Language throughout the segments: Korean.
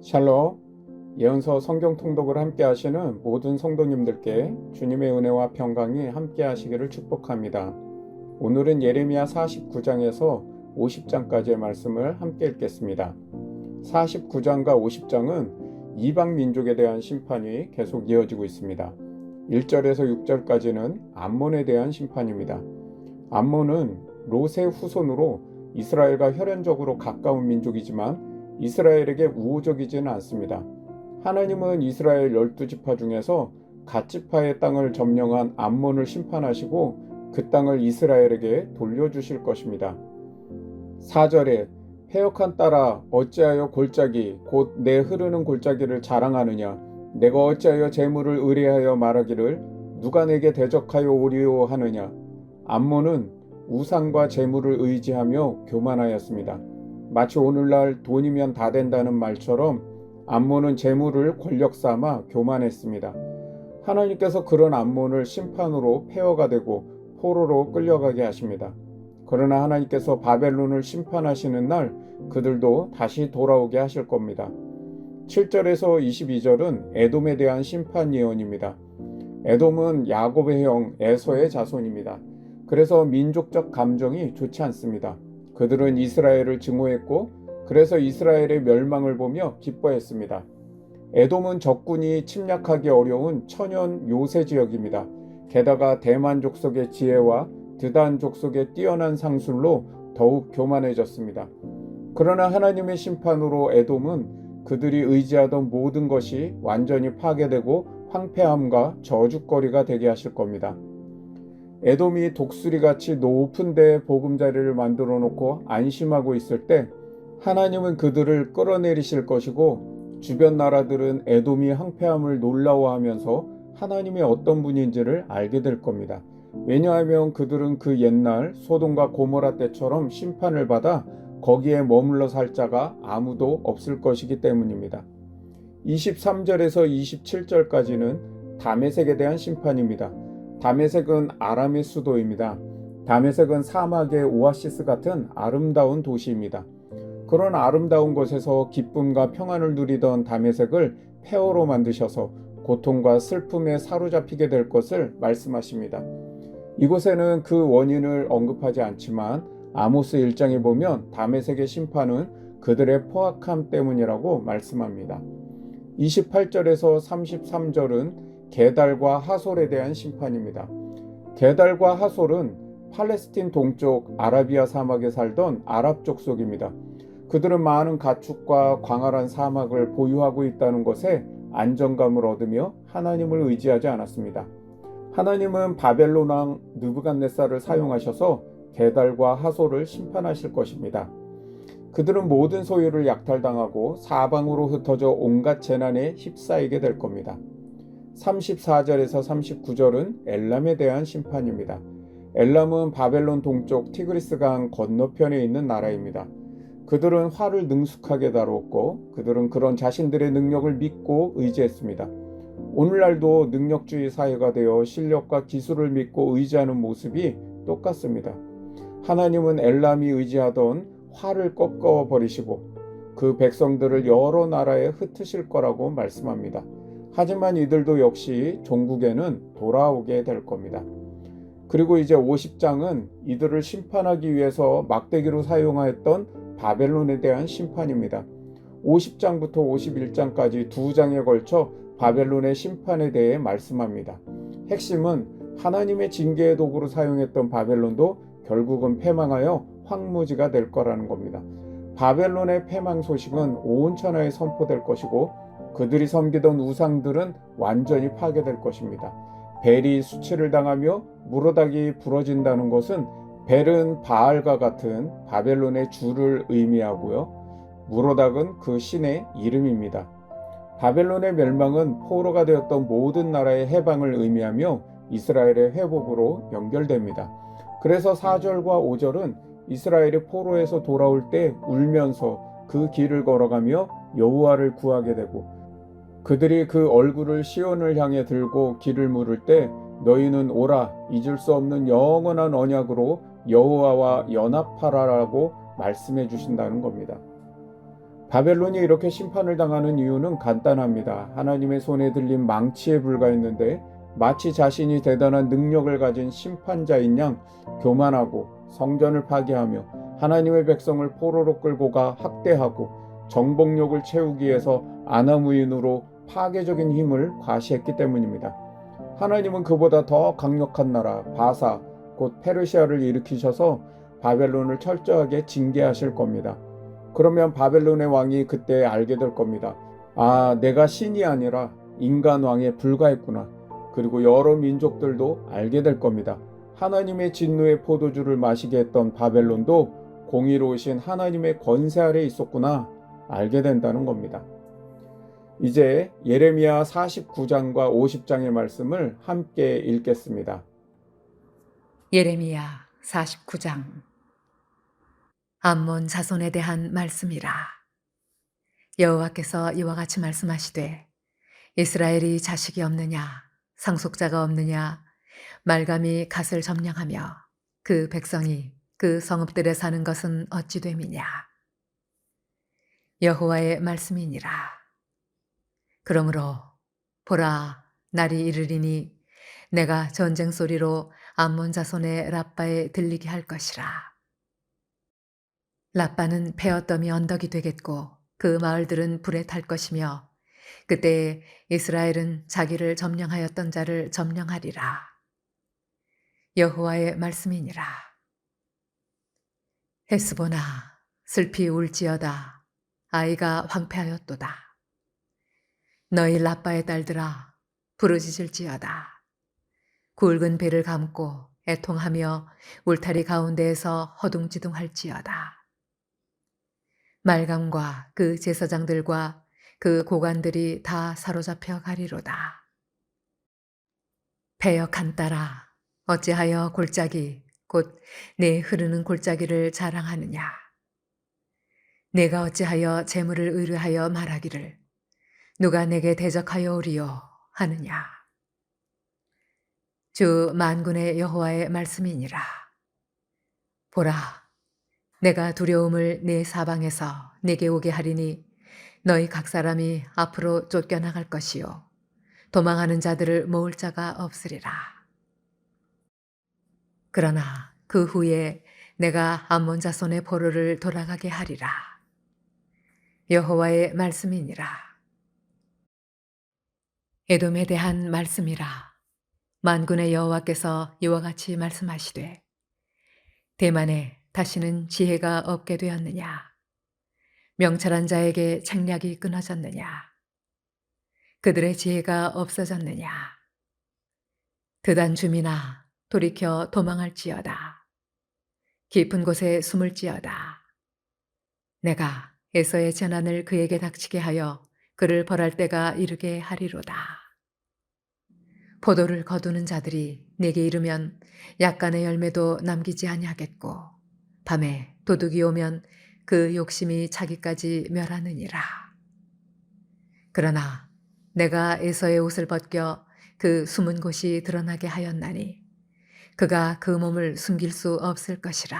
샬롬, 예언서 성경 통독을 함께 하시는 모든 성도님들께 주님의 은혜와 평강이 함께 하시기를 축복합니다. 오늘은 예레미야 49장에서 50장까지의 말씀을 함께 읽겠습니다. 49장과 50장은 이방 민족에 대한 심판이 계속 이어지고 있습니다. 1절에서 6절까지는 암몬에 대한 심판입니다. 암몬은 롯의 후손으로 이스라엘과 혈연적으로 가까운 민족이지만 이스라엘에게 우호적이지는 않습니다. 하나님은 이스라엘 12지파 중에서 갓지파의 땅을 점령한 암몬을 심판하시고 그 땅을 이스라엘에게 돌려주실 것입니다. 4절에 패역한 딸아 어찌하여 골짜기 곧 내 흐르는 골짜기를 자랑하느냐, 내가 어찌하여 재물을 의뢰하여 말하기를 누가 내게 대적하여 오리오 하느냐. 암몬은 우상과 재물을 의지하며 교만하였습니다. 마치 오늘날 돈이면 다 된다는 말처럼 암몬은 재물을 권력 삼아 교만했습니다. 하나님께서 그런 암몬을 심판으로 폐허가 되고 포로로 끌려가게 하십니다. 그러나 하나님께서 바벨론을 심판하시는 날 그들도 다시 돌아오게 하실 겁니다. 7절에서 22절은 에돔에 대한 심판 예언입니다. 에돔은 야곱의 형 에서의 자손입니다. 그래서 민족적 감정이 좋지 않습니다. 그들은 이스라엘을 증오했고 그래서 이스라엘의 멸망을 보며 기뻐했습니다. 에돔은 적군이 침략하기 어려운 천연 요새 지역입니다. 게다가 대만 족속의 지혜와 드단 족속의 뛰어난 상술로 더욱 교만해졌습니다. 그러나 하나님의 심판으로 에돔은 그들이 의지하던 모든 것이 완전히 파괴되고 황폐함과 저주거리가 되게 하실 겁니다. 에돔이 독수리같이 높은 데에 보금자리를 만들어 놓고 안심하고 있을 때 하나님은 그들을 끌어내리실 것이고 주변 나라들은 에돔이 황폐함을 놀라워하면서 하나님이 어떤 분인지를 알게 될 겁니다. 왜냐하면 그들은 그 옛날 소돔과 고모라 때처럼 심판을 받아 거기에 머물러 살 자가 아무도 없을 것이기 때문입니다. 23절에서 27절까지는 다메섹에 대한 심판입니다. 다메섹은 아람의 수도입니다. 다메섹은 사막의 오아시스 같은 아름다운 도시입니다. 그런 아름다운 곳에서 기쁨과 평안을 누리던 다메섹을 폐허로 만드셔서 고통과 슬픔에 사로잡히게 될 것을 말씀하십니다. 이곳에는 그 원인을 언급하지 않지만 아모스 1장에 보면 다메섹의 심판은 그들의 포악함 때문이라고 말씀합니다. 28절에서 33절은 게달과 하솔에 대한 심판입니다. 게달과 하솔은 팔레스틴 동쪽 아라비아 사막에 살던 아랍 족속입니다. 그들은 많은 가축과 광활한 사막을 보유하고 있다는 것에 안정감을 얻으며 하나님을 의지하지 않았습니다. 하나님은 바벨론 왕 느부갓네살을 사용하셔서 게달과 하솔을 심판하실 것입니다. 그들은 모든 소유를 약탈당하고 사방으로 흩어져 온갖 재난에 휩싸이게 될 겁니다. 34절에서 39절은 엘람에 대한 심판입니다. 엘람은 바벨론 동쪽 티그리스 강 건너편에 있는 나라입니다. 그들은 활을 능숙하게 다루었고 그들은 그런 자신들의 능력을 믿고 의지했습니다. 오늘날도 능력주의 사회가 되어 실력과 기술을 믿고 의지하는 모습이 똑같습니다. 하나님은 엘람이 의지하던 활을 꺾어 버리시고 그 백성들을 여러 나라에 흩으실 거라고 말씀합니다. 하지만 이들도 역시 종국에는 돌아오게 될 겁니다. 그리고 이제 50장은 이들을 심판하기 위해서 막대기로 사용하였던 바벨론에 대한 심판입니다. 50장부터 51장까지 두 장에 걸쳐 바벨론의 심판에 대해 말씀합니다. 핵심은 하나님의 징계의 도구로 사용했던 바벨론도 결국은 패망하여 황무지가 될 거라는 겁니다. 바벨론의 패망 소식은 온 천하에 선포될 것이고 그들이 섬기던 우상들은 완전히 파괴될 것입니다. 벨이 수치를 당하며 무로닥이 부러진다는 것은 벨은 바알과 같은 바벨론의 주를 의미하고요. 무로닥은 그 신의 이름입니다. 바벨론의 멸망은 포로가 되었던 모든 나라의 해방을 의미하며 이스라엘의 회복으로 연결됩니다. 그래서 4절과 5절은 이스라엘이 포로에서 돌아올 때 울면서 그 길을 걸어가며 여호와를 구하게 되고 그들이 그 얼굴을 시온을 향해 들고 길을 물을 때 너희는 오라 잊을 수 없는 영원한 언약으로 여호와와 연합하라라고 말씀해 주신다는 겁니다. 바벨론이 이렇게 심판을 당하는 이유는 간단합니다. 하나님의 손에 들린 망치에 불과했는데 마치 자신이 대단한 능력을 가진 심판자인 양 교만하고 성전을 파괴하며 하나님의 백성을 포로로 끌고 가 학대하고 정복욕을 채우기 위해서 아나무인으로 파괴적인 힘을 과시했기 때문입니다. 하나님은 그보다 더 강력한 나라 바사 곧 페르시아를 일으키셔서 바벨론을 철저하게 징계하실 겁니다. 그러면 바벨론의 왕이 그때 알게 될 겁니다. 아, 내가 신이 아니라 인간 왕에 불과했구나. 그리고 여러 민족들도 알게 될 겁니다. 하나님의 진노의 포도주를 마시게 했던 바벨론도 공의로우신 하나님의 권세 아래 있었구나 알게 된다는 겁니다. 이제 예레미야 49장과 50장의 말씀을 함께 읽겠습니다. 예레미야 49장. 암몬 자손에 대한 말씀이라. 여호와께서 이와 같이 말씀하시되 이스라엘이 자식이 없느냐 상속자가 없느냐 말감이 갓을 점령하며 그 백성이 그 성읍들에 사는 것은 어찌 됨이냐. 여호와의 말씀이니라. 그러므로 보라 날이 이르리니 내가 전쟁 소리로 암몬 자손의 라빠에 들리게 할 것이라. 라빠는 베어더미 언덕이 되겠고 그 마을들은 불에 탈 것이며 그때 이스라엘은 자기를 점령하였던 자를 점령하리라. 여호와의 말씀이니라. 헤스보나 슬피 울지어다. 아이가 황폐하였도다. 너희 라빠의 딸들아 부르짖을지어다. 굵은 배를 감고 애통하며 울타리 가운데에서 허둥지둥할지어다. 말감과 그 제사장들과 그 고관들이 다 사로잡혀 가리로다. 배역한 딸아 어찌하여 골짜기 곧 내 흐르는 골짜기를 자랑하느냐. 내가 어찌하여 재물을 의뢰하여 말하기를 누가 내게 대적하여 오리요 하느냐. 주 만군의 여호와의 말씀이니라. 보라 내가 두려움을 내 사방에서 내게 오게 하리니 너희 각 사람이 앞으로 쫓겨나갈 것이요 도망하는 자들을 모을 자가 없으리라. 그러나 그 후에 내가 암몬 자손의 포로를 돌아가게 하리라. 여호와의 말씀이니라. 에돔에 대한 말씀이라. 만군의 여호와께서 이와 같이 말씀하시되 대만에 다시는 지혜가 없게 되었느냐. 명철한 자에게 책략이 끊어졌느냐. 그들의 지혜가 없어졌느냐. 드단 주민아 돌이켜 도망할지어다. 깊은 곳에 숨을지어다. 내가 에서의 재난을 그에게 닥치게 하여 그를 벌할 때가 이르게 하리로다. 포도를 거두는 자들이 내게 이르면 약간의 열매도 남기지 아니하겠고 밤에 도둑이 오면 그 욕심이 자기까지 멸하느니라. 그러나 내가 에서의 옷을 벗겨 그 숨은 곳이 드러나게 하였나니 그가 그 몸을 숨길 수 없을 것이라.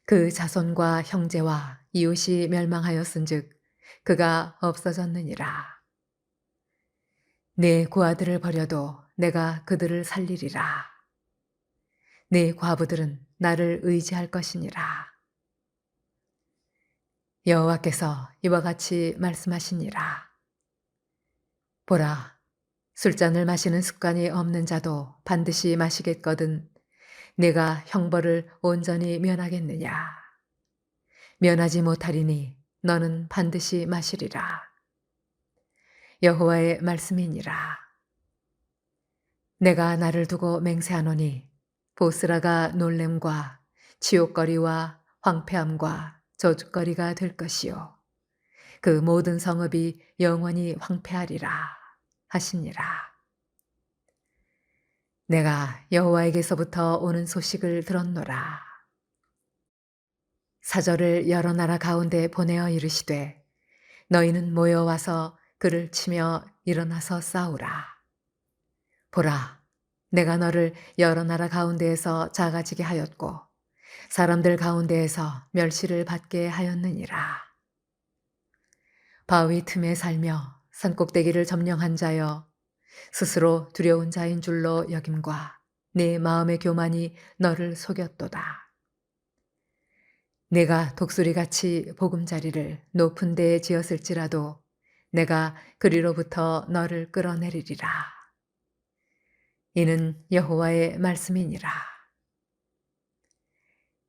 그 자손과 형제와 이웃이 멸망하였은즉 그가 없어졌느니라. 내 고아들을 버려도 내가 그들을 살리리라. 내 과부들은 나를 의지할 것이니라. 여호와께서 이와 같이 말씀하시니라. 보라, 술잔을 마시는 습관이 없는 자도 반드시 마시겠거든 내가 형벌을 온전히 면하겠느냐. 면하지 못하리니 너는 반드시 마시리라. 여호와의 말씀이니라. 내가 나를 두고 맹세하노니 보스라가 놀램과 치욕거리와 황폐함과 저주거리가 될 것이요 그 모든 성읍이 영원히 황폐하리라 하시니라. 내가 여호와에게서부터 오는 소식을 들었노라. 사절을 여러 나라 가운데 보내어 이르시되 너희는 모여와서 그를 치며 일어나서 싸우라. 보라, 내가 너를 여러 나라 가운데에서 작아지게 하였고 사람들 가운데에서 멸시를 받게 하였느니라. 바위 틈에 살며 산꼭대기를 점령한 자여, 스스로 두려운 자인 줄로 여김과 네 마음의 교만이 너를 속였도다. 내가 독수리같이 보금자리를 높은 데에 지었을지라도 내가 그리로부터 너를 끌어내리리라. 이는 여호와의 말씀이니라.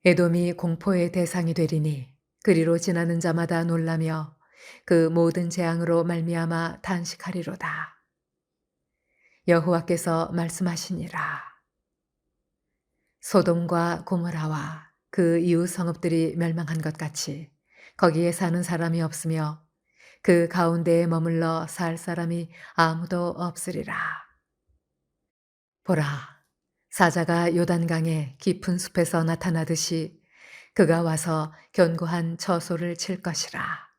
에돔이 공포의 대상이 되리니 그리로 지나는 자마다 놀라며 그 모든 재앙으로 말미암아 탄식하리로다. 여호와께서 말씀하시니라. 소돔과 고모라와 그 이웃 성읍들이 멸망한 것 같이 거기에 사는 사람이 없으며 그 가운데에 머물러 살 사람이 아무도 없으리라. 보라, 사자가 요단강의 깊은 숲에서 나타나듯이 그가 와서 견고한 처소를 칠 것이라.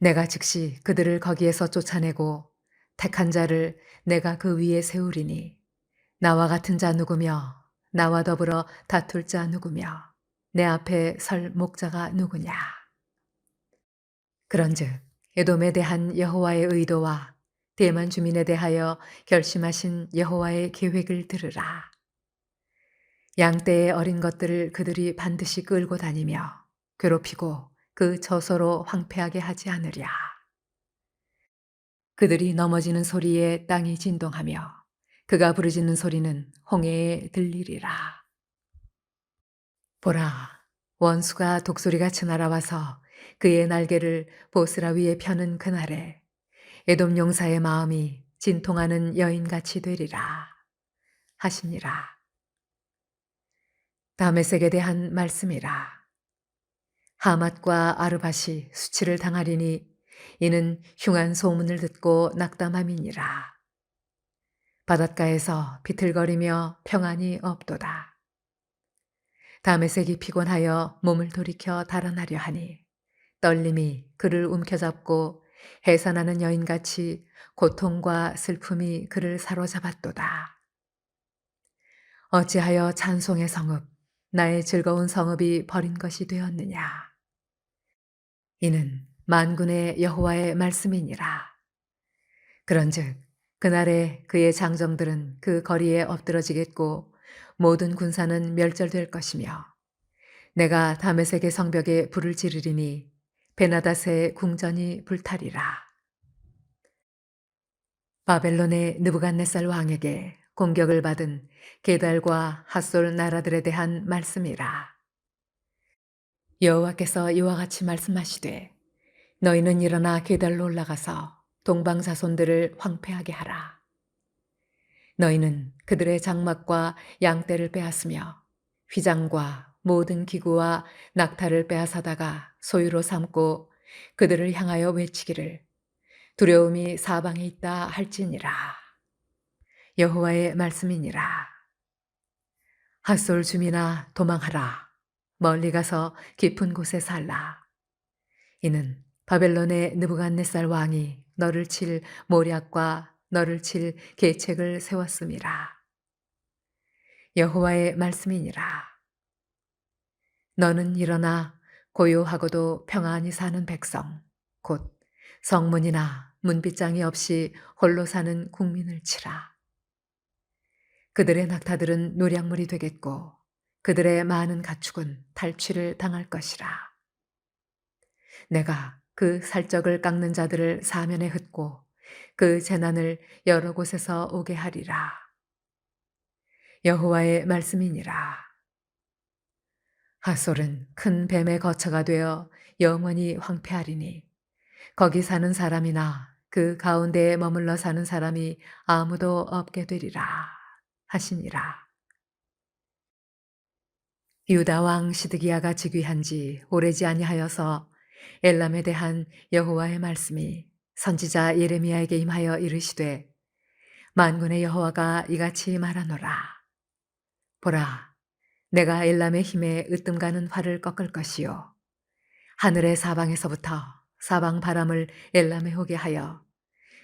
내가 즉시 그들을 거기에서 쫓아내고 택한 자를 내가 그 위에 세우리니 나와 같은 자 누구며 나와 더불어 다툴 자 누구며 내 앞에 설 목자가 누구냐. 그런즉 에돔에 대한 여호와의 의도와 대만 주민에 대하여 결심하신 여호와의 계획을 들으라. 양떼의 어린 것들을 그들이 반드시 끌고 다니며 괴롭히고 그 저소로 황폐하게 하지 않으랴. 그들이 넘어지는 소리에 땅이 진동하며 그가 부르짖는 소리는 홍해에 들리리라. 보라, 원수가 독수리같이 날아와서 그의 날개를 보스라 위에 펴는 그날에 에돔 용사의 마음이 진통하는 여인같이 되리라 하시니라. 다메섹에 대한 말씀이라. 하맛과 아르밧이 수치를 당하리니 이는 흉한 소문을 듣고 낙담함이니라. 바닷가에서 비틀거리며 평안이 없도다. 다메섹이 피곤하여 몸을 돌이켜 달아나려 하니 떨림이 그를 움켜잡고 해산하는 여인같이 고통과 슬픔이 그를 사로잡았도다. 어찌하여 찬송의 성읍, 나의 즐거운 성읍이 버린 것이 되었느냐. 이는 만군의 여호와의 말씀이니라. 그런즉 그날에 그의 장정들은 그 거리에 엎드러지겠고 모든 군사는 멸절될 것이며 내가 다메섹의 성벽에 불을 지르리니 베나닷의 궁전이 불타리라. 바벨론의 느부갓네살 왕에게 공격을 받은 게달과 핫솔 나라들에 대한 말씀이라. 여호와께서 이와 같이 말씀하시되 너희는 일어나 게달로 올라가서 동방 자손들을 황폐하게 하라. 너희는 그들의 장막과 양떼를 빼앗으며 휘장과 모든 기구와 낙타를 빼앗아다가 소유로 삼고 그들을 향하여 외치기를 두려움이 사방에 있다 할지니라. 여호와의 말씀이니라. 핫솔 주민아 도망하라. 멀리 가서 깊은 곳에 살라. 이는 바벨론의 느부갓네살 왕이 너를 칠 모략과 너를 칠 계책을 세웠음이라. 여호와의 말씀이니라. 너는 일어나 고요하고도 평안히 사는 백성, 곧 성문이나 문빗장이 없이 홀로 사는 국민을 치라. 그들의 낙타들은 노략물이 되겠고 그들의 많은 가축은 탈취를 당할 것이라. 내가 그 살적을 깎는 자들을 사면에 흩고 그 재난을 여러 곳에서 오게 하리라. 여호와의 말씀이니라. 핫솔은 큰 뱀의 거처가 되어 영원히 황폐하리니 거기 사는 사람이나 그 가운데에 머물러 사는 사람이 아무도 없게 되리라 하시니라. 유다 왕 시드기야가 즉위한 지 오래지 아니하여서 엘람에 대한 여호와의 말씀이 선지자 예레미야에게 임하여 이르시되 만군의 여호와가 이같이 말하노라. 보라, 내가 엘람의 힘에 으뜸가는 활을 꺾을 것이요 하늘의 사방에서부터 사방 바람을 엘람에 오게 하여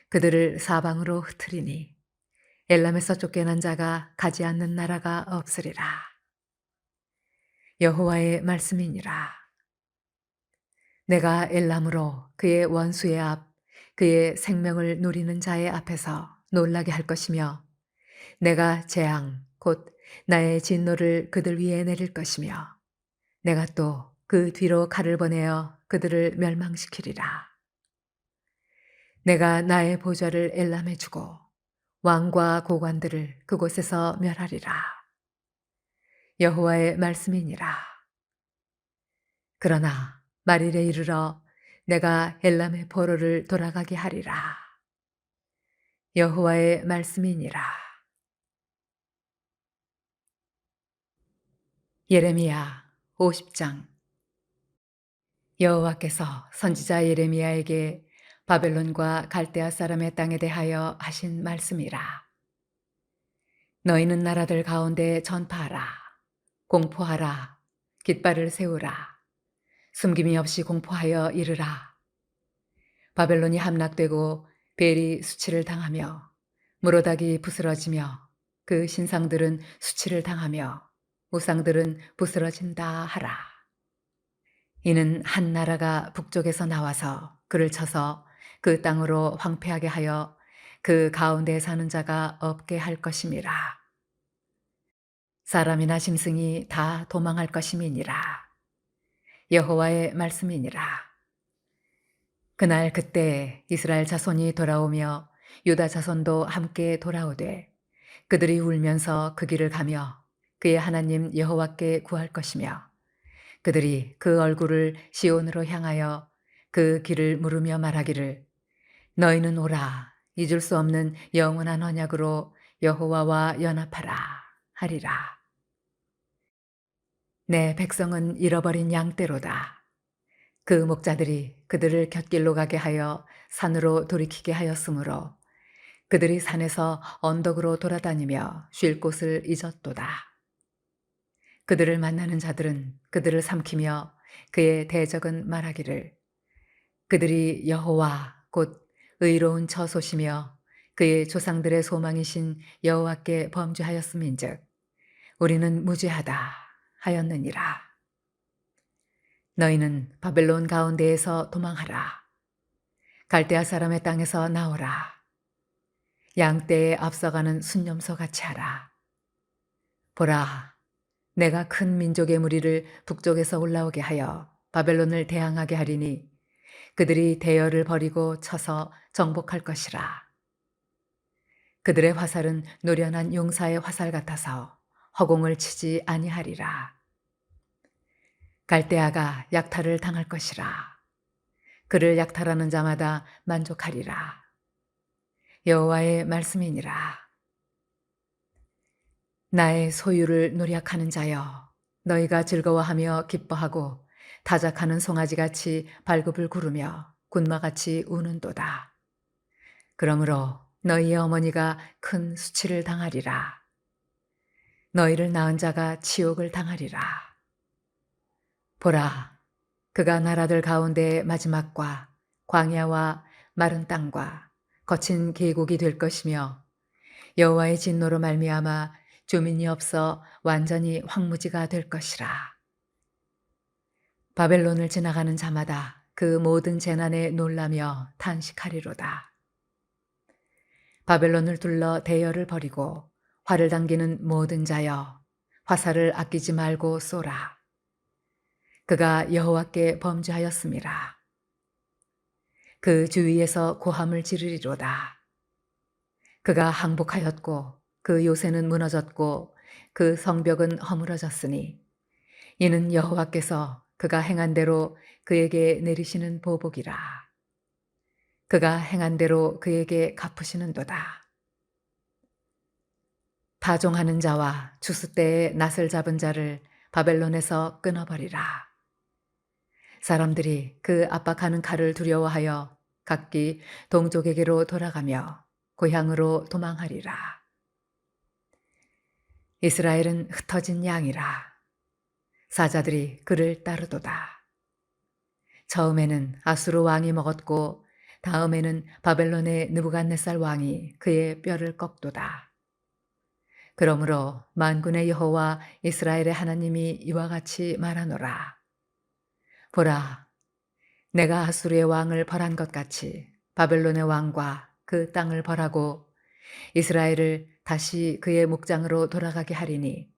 그들을 사방으로 흩으리니 엘람에서 쫓겨난 자가 가지 않는 나라가 없으리라. 여호와의 말씀이니라. 내가 엘람으로 그의 원수의 앞, 그의 생명을 누리는 자의 앞에서 놀라게 할 것이며 내가 재앙, 곧 나의 진노를 그들 위에 내릴 것이며 내가 또 그 뒤로 칼을 보내어 그들을 멸망시키리라. 내가 나의 보좌를 엘람에 주고 왕과 고관들을 그곳에서 멸하리라. 여호와의 말씀이니라. 그러나 말일에 이르러 내가 엘람의 포로를 돌아가게 하리라. 여호와의 말씀이니라. 예레미야 50장. 여호와께서 선지자 예레미야에게 바벨론과 갈대아 사람의 땅에 대하여 하신 말씀이라. 너희는 나라들 가운데 전파하라. 공포하라. 깃발을 세우라. 숨김이 없이 공포하여 이르라. 바벨론이 함락되고 벨이 수치를 당하며 무로닥이 부스러지며 그 신상들은 수치를 당하며 우상들은 부스러진다 하라. 이는 한 나라가 북쪽에서 나와서 그를 쳐서 그 땅으로 황폐하게 하여 그 가운데 사는 자가 없게 할 것임이라. 사람이나 짐승이 다 도망할 것임이니라. 여호와의 말씀이니라. 그날 그때 이스라엘 자손이 돌아오며 유다 자손도 함께 돌아오되 그들이 울면서 그 길을 가며 그의 하나님 여호와께 구할 것이며 그들이 그 얼굴을 시온으로 향하여 그 길을 물으며 말하기를 너희는 오라 잊을 수 없는 영원한 언약으로 여호와와 연합하라 하리라. 내 백성은 잃어버린 양떼로다. 그 목자들이 그들을 곁길로 가게 하여 산으로 돌이키게 하였으므로 그들이 산에서 언덕으로 돌아다니며 쉴 곳을 잊었도다. 그들을 만나는 자들은 그들을 삼키며 그의 대적은 말하기를 그들이 여호와 곧 의로운 처소시며 그의 조상들의 소망이신 여호와께 범죄하였음인즉 우리는 무죄하다 하였느니라. 너희는 바벨론 가운데에서 도망하라. 갈대아 사람의 땅에서 나오라. 양떼에 앞서가는 순념소 같이 하라. 보라, 내가 큰 민족의 무리를 북쪽에서 올라오게 하여 바벨론을 대항하게 하리니 그들이 대열을 버리고 쳐서 정복할 것이라. 그들의 화살은 노련한 용사의 화살 같아서 허공을 치지 아니하리라. 갈대아가 약탈을 당할 것이라. 그를 약탈하는 자마다 만족하리라. 여호와의 말씀이니라. 나의 소유를 노력하는 자여, 너희가 즐거워하며 기뻐하고 타작하는 송아지같이 발굽을 구르며 군마같이 우는도다. 그러므로 너희의 어머니가 큰 수치를 당하리라. 너희를 낳은 자가 치욕을 당하리라. 보라, 그가 나라들 가운데 마지막과 광야와 마른 땅과 거친 계곡이 될 것이며 여호와의 진노로 말미암아 주민이 없어 완전히 황무지가 될 것이라. 바벨론을 지나가는 자마다 그 모든 재난에 놀라며 탄식하리로다. 바벨론을 둘러 대열을 벌이고 활을 당기는 모든 자여 화살을 아끼지 말고 쏘라. 그가 여호와께 범죄하였음이라. 그 주위에서 고함을 지르리로다. 그가 항복하였고 그 요새는 무너졌고 그 성벽은 허물어졌으니 이는 여호와께서 그가 행한 대로 그에게 내리시는 보복이라. 그가 행한 대로 그에게 갚으시는도다. 파종하는 자와 추수 때에 낫을 잡은 자를 바벨론에서 끊어버리라. 사람들이 그 압박하는 칼을 두려워하여 각기 동족에게로 돌아가며 고향으로 도망하리라. 이스라엘은 흩어진 양이라. 사자들이 그를 따르도다. 처음에는 아수르 왕이 먹었고 다음에는 바벨론의 느부갓네살 왕이 그의 뼈를 꺾도다. 그러므로 만군의 여호와 이스라엘의 하나님이 이와 같이 말하노라. 보라, 내가 아수르의 왕을 벌한 것 같이 바벨론의 왕과 그 땅을 벌하고 이스라엘을 다시 그의 목장으로 돌아가게 하리니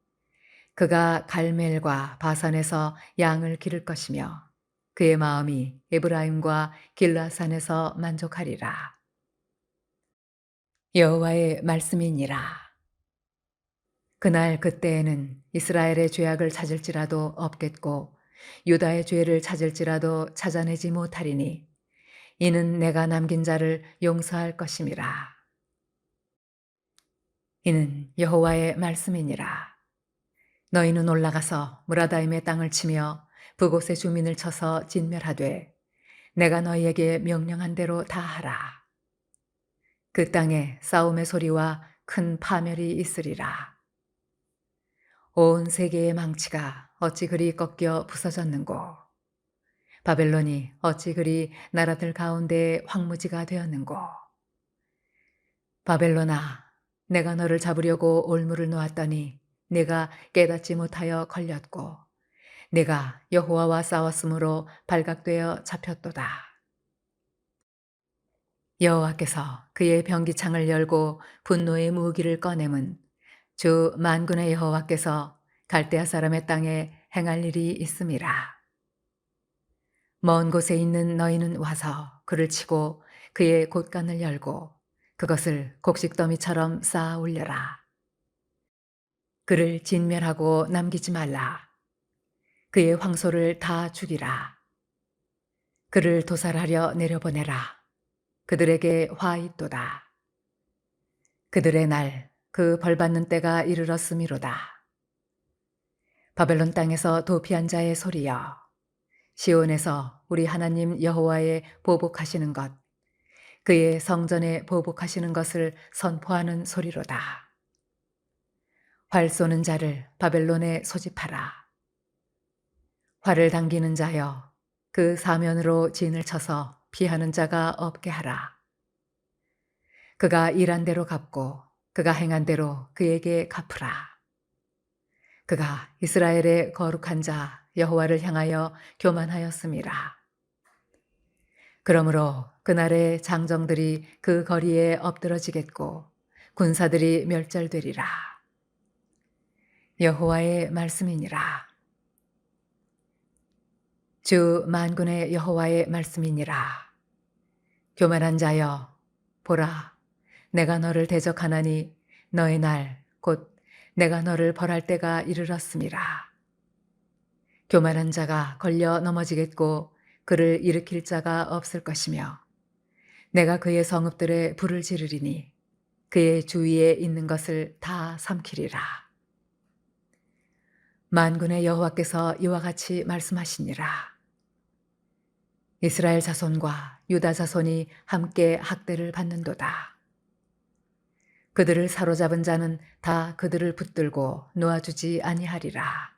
그가 갈멜과 바산에서 양을 기를 것이며 그의 마음이 에브라임과 길라산에서 만족하리라. 여호와의 말씀이니라. 그날 그때에는 이스라엘의 죄악을 찾을지라도 없겠고 유다의 죄를 찾을지라도 찾아내지 못하리니 이는 내가 남긴 자를 용서할 것임이라. 이는 여호와의 말씀이니라. 너희는 올라가서 무라다임의 땅을 치며 그곳의 주민을 쳐서 진멸하되 내가 너희에게 명령한 대로 다 하라. 그 땅에 싸움의 소리와 큰 파멸이 있으리라. 온 세계의 망치가 어찌 그리 꺾여 부서졌는고 바벨론이 어찌 그리 나라들 가운데 황무지가 되었는고 바벨론아 내가 너를 잡으려고 올무를 놓았더니 내가 깨닫지 못하여 걸렸고 내가 여호와와 싸웠으므로 발각되어 잡혔도다. 여호와께서 그의 병기창을 열고 분노의 무기를 꺼냄은 주 만군의 여호와께서 갈대아 사람의 땅에 행할 일이 있음이라. 먼 곳에 있는 너희는 와서 그를 치고 그의 곳간을 열고 그것을 곡식더미처럼 쌓아 올려라. 그를 진멸하고 남기지 말라. 그의 황소를 다 죽이라. 그를 도살하려 내려보내라. 그들에게 화 있도다. 그들의 날, 그 벌받는 때가 이르렀음이로다. 바벨론 땅에서 도피한 자의 소리여. 시온에서 우리 하나님 여호와의 보복하시는 것, 그의 성전에 보복하시는 것을 선포하는 소리로다. 활 쏘는 자를 바벨론에 소집하라. 활을 당기는 자여, 그 사면으로 진을 쳐서 피하는 자가 없게 하라. 그가 일한 대로 갚고 그가 행한 대로 그에게 갚으라. 그가 이스라엘의 거룩한 자 여호와를 향하여 교만하였음이라. 그러므로 그날의 장정들이 그 거리에 엎드러지겠고 군사들이 멸절되리라. 여호와의 말씀이니라. 주 만군의 여호와의 말씀이니라. 교만한 자여, 보라, 내가 너를 대적하나니 너의 날, 곧 내가 너를 벌할 때가 이르렀음이라. 교만한 자가 걸려 넘어지겠고 그를 일으킬 자가 없을 것이며 내가 그의 성읍들에 불을 지르리니 그의 주위에 있는 것을 다 삼키리라. 만군의 여호와께서 이와 같이 말씀하시니라. 이스라엘 자손과 유다 자손이 함께 학대를 받는도다. 그들을 사로잡은 자는 다 그들을 붙들고 놓아주지 아니하리라.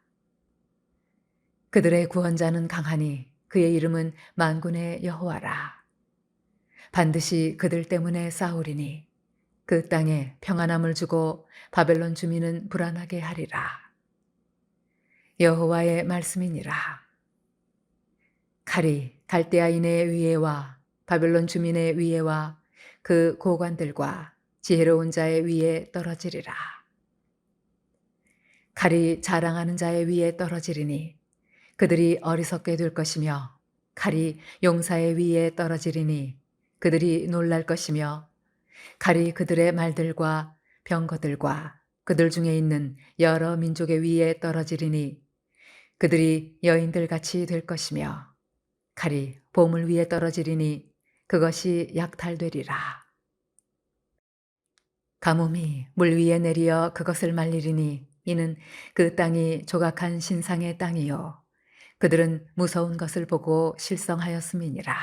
그들의 구원자는 강하니 그의 이름은 만군의 여호와라. 반드시 그들 때문에 싸우리니 그 땅에 평안함을 주고 바벨론 주민은 불안하게 하리라. 여호와의 말씀이니라. 칼이 갈대아인의 위에와 바벨론 주민의 위에와 그 고관들과 지혜로운 자의 위에 떨어지리라. 칼이 자랑하는 자의 위에 떨어지리니 그들이 어리석게 될 것이며 칼이 용사의 위에 떨어지리니 그들이 놀랄 것이며 칼이 그들의 말들과 병거들과 그들 중에 있는 여러 민족의 위에 떨어지리니 그들이 여인들 같이 될 것이며 칼이 보물 위에 떨어지리니 그것이 약탈되리라. 가뭄이 물 위에 내리어 그것을 말리리니 이는 그 땅이 조각한 신상의 땅이요 그들은 무서운 것을 보고 실성하였음이니라.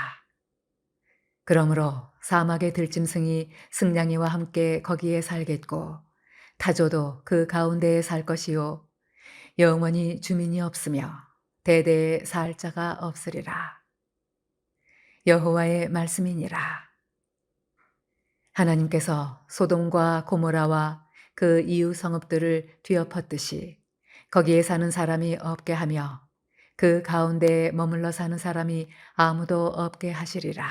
그러므로 사막의 들짐승이 승냥이와 함께 거기에 살겠고 타조도 그 가운데에 살 것이요 영원히 주민이 없으며 대대에 살 자가 없으리라. 여호와의 말씀이니라. 하나님께서 소돔과 고모라와 그 이웃 성읍들을 뒤엎었듯이 거기에 사는 사람이 없게 하며 그 가운데에 머물러 사는 사람이 아무도 없게 하시리라.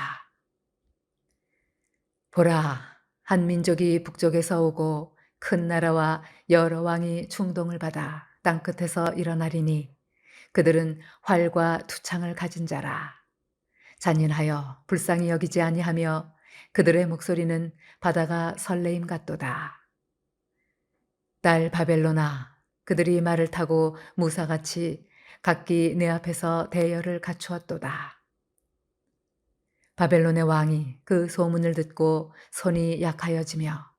보라, 한 민족이 북쪽에서 오고 큰 나라와 여러 왕이 충동을 받아 땅끝에서 일어나리니 그들은 활과 투창을 가진 자라. 잔인하여 불쌍히 여기지 아니하며 그들의 목소리는 바다가 설레임 같도다. 딸 바벨로나, 그들이 말을 타고 무사같이 각기 내 앞에서 대열을 갖추었도다. 바벨론의 왕이 그 소문을 듣고 손이 약하여지며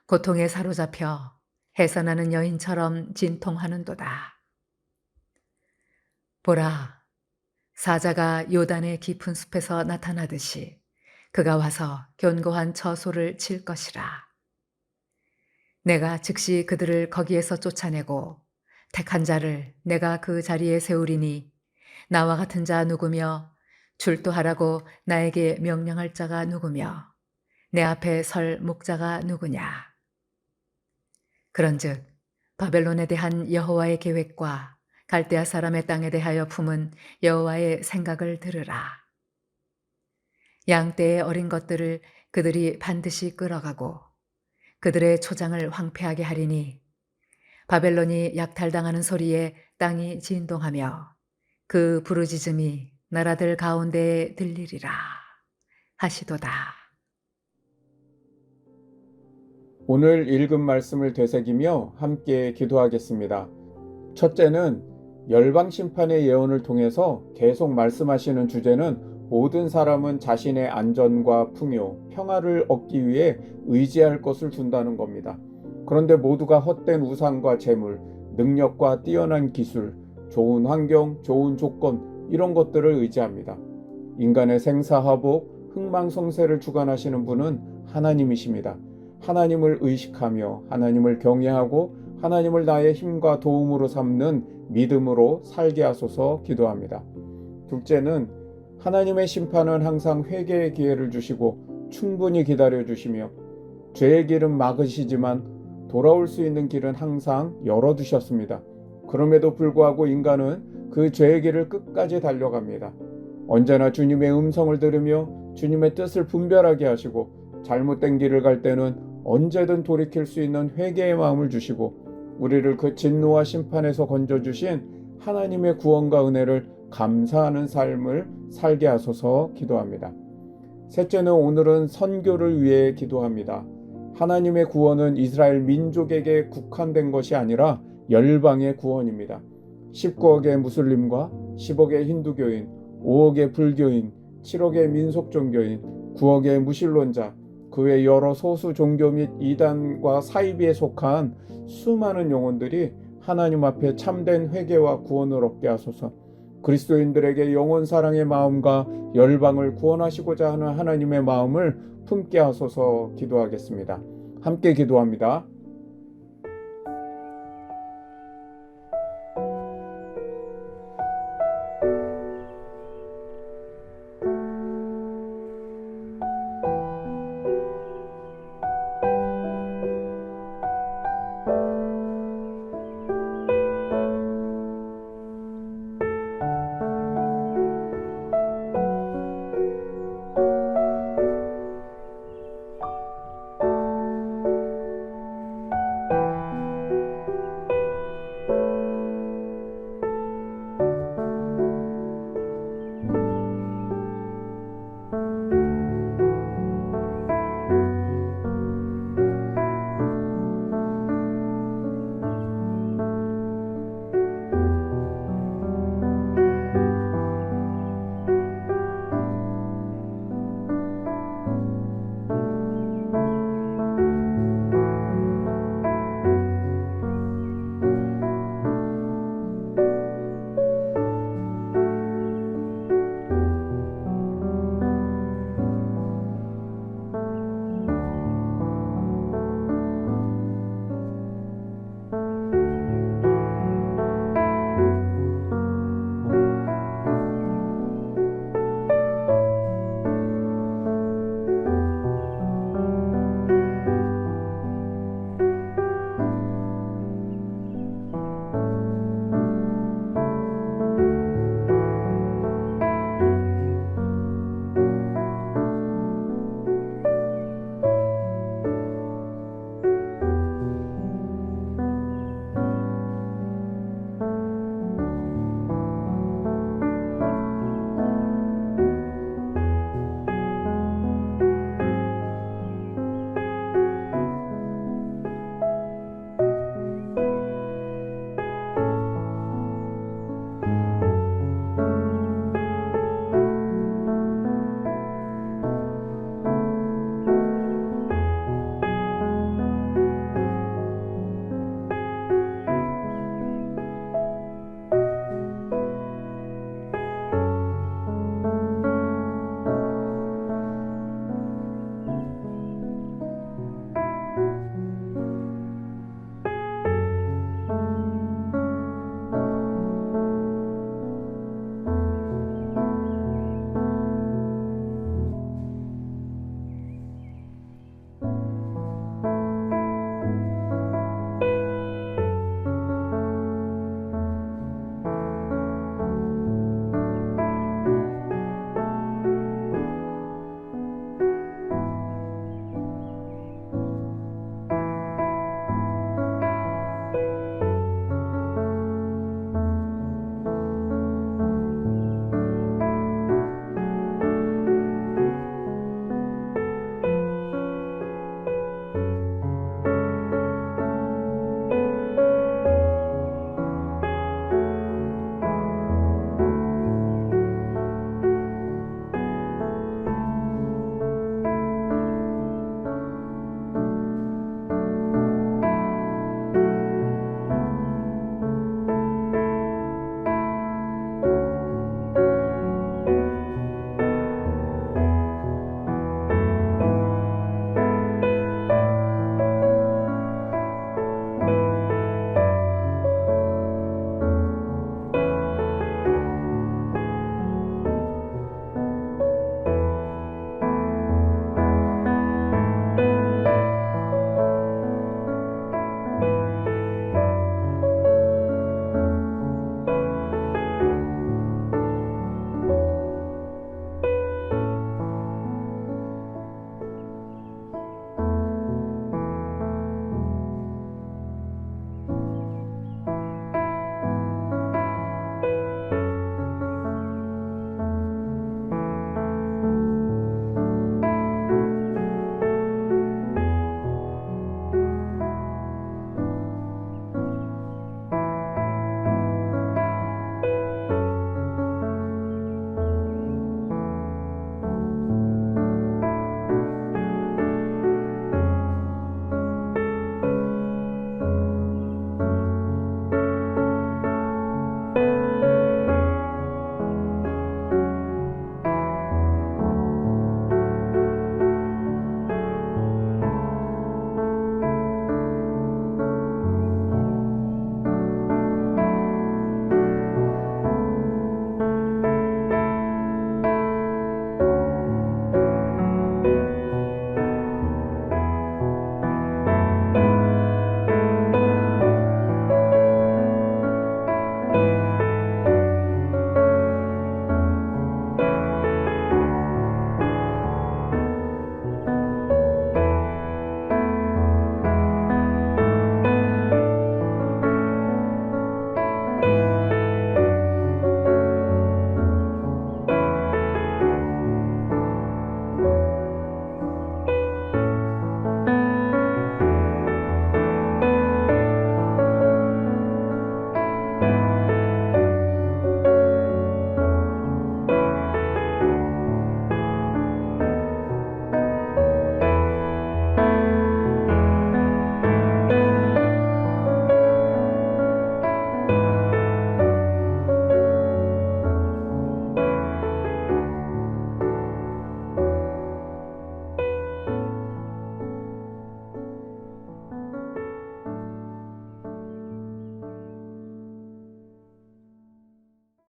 고통에 사로잡혀 해산하는 여인처럼 진통하는도다. 보라, 사자가 요단의 깊은 숲에서 나타나듯이 그가 와서 견고한 처소를 칠 것이라. 내가 즉시 그들을 거기에서 쫓아내고 택한 자를 내가 그 자리에 세우리니 나와 같은 자 누구며 출두하라고 나에게 명령할 자가 누구며 내 앞에 설 목자가 누구냐. 그런즉 바벨론에 대한 여호와의 계획과 갈대아 사람의 땅에 대하여 품은 여호와의 생각을 들으라. 양떼의 어린 것들을 그들이 반드시 끌어가고 그들의 초장을 황폐하게 하리니 바벨론이 약탈당하는 소리에 땅이 진동하며 그 부르짖음이 나라들 가운데에 들리리라 하시도다. 오늘 읽은 말씀을 되새기며 함께 기도하겠습니다. 첫째는 열방 심판의 예언을 통해서 계속 말씀하시는 주제는 모든 사람은 자신의 안전과 풍요, 평화를 얻기 위해 의지할 것을 둔다는 겁니다. 그런데 모두가 헛된 우상과 재물, 능력과 뛰어난 기술, 좋은 환경, 좋은 조건 이런 것들을 의지합니다. 인간의 생사화복, 흥망성쇠를 주관하시는 분은 하나님이십니다. 하나님을 의식하며 하나님을 경외하고 하나님을 나의 힘과 도움으로 삼는 믿음으로 살게 하소서 기도합니다. 둘째는 하나님의 심판은 항상 회개의 기회를 주시고 충분히 기다려 주시며 죄의 길은 막으시지만 돌아올 수 있는 길은 항상 열어두셨습니다. 그럼에도 불구하고 인간은 그 죄의 길을 끝까지 달려갑니다. 언제나 주님의 음성을 들으며 주님의 뜻을 분별하게 하시고 잘못된 길을 갈 때는 언제든 돌이킬 수 있는 회개의 마음을 주시고 우리를 그 진노와 심판에서 건져주신 하나님의 구원과 은혜를 감사하는 삶을 살게 하소서 기도합니다. 셋째는 오늘은 선교를 위해 기도합니다. 하나님의 구원은 이스라엘 민족에게 국한된 것이 아니라 열방의 구원입니다. 19억의 무슬림과 10억의 힌두교인, 5억의 불교인, 7억의 민속 종교인, 9억의 무신론자, 그 외 여러 소수 종교 및 이단과 사이비에 속한 수많은 영혼들이 하나님 앞에 참된 회개와 구원을 얻게 하소서. 그리스도인들에게 영원 사랑의 마음과 열방을 구원하시고자 하는 하나님의 마음을 품게 하소서 기도하겠습니다. 함께 기도합니다.